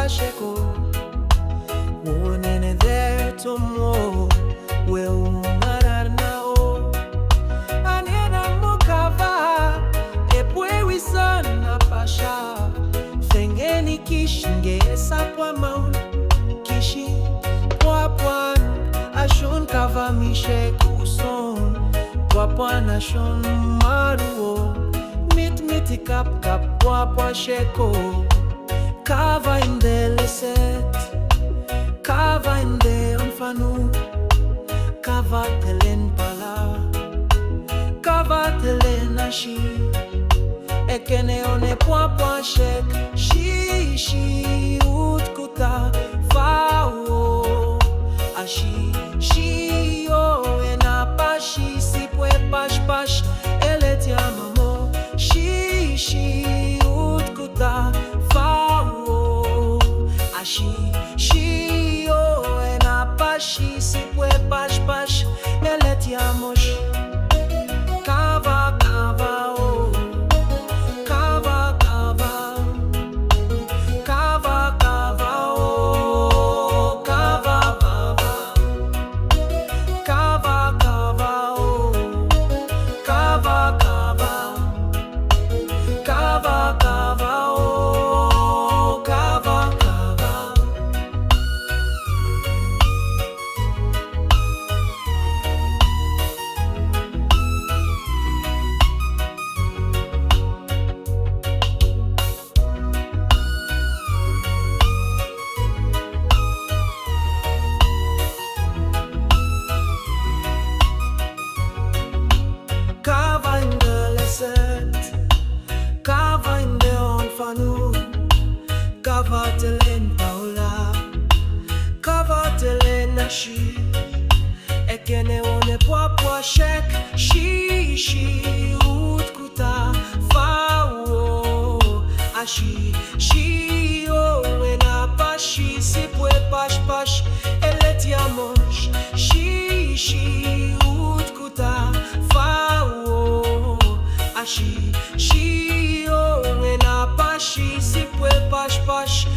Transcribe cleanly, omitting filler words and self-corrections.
sheko. Wonene there tomo, we umarar na o. Anena mukava, epwe wison na pasha. Fengeni kishinge sapwa maun, kishi pwan ashun kava misheko son. Pwan ashun maruo, miti kap pwa sheko. Kava inde leset, kava inde onfanu, kava telen pala, kava telen ashi. Ekene one pwa shek, shi utkuta fao ashi, shi o enapashi sipwe pash elet yamamo, shi utkuta fao ashi, shi o enapashi sipwe pash elet yamosh. Kava o kava o kava o kava o kava. Kava in the leset, kava in the onfanu, kava telen paula, kava telen ashi. Ekene one pwa shek, shi utkuta fao ashi, shi o enapashi sipwe pash elet yamosh, shi utkuta fao ashi, shi o enapashi sipwe pash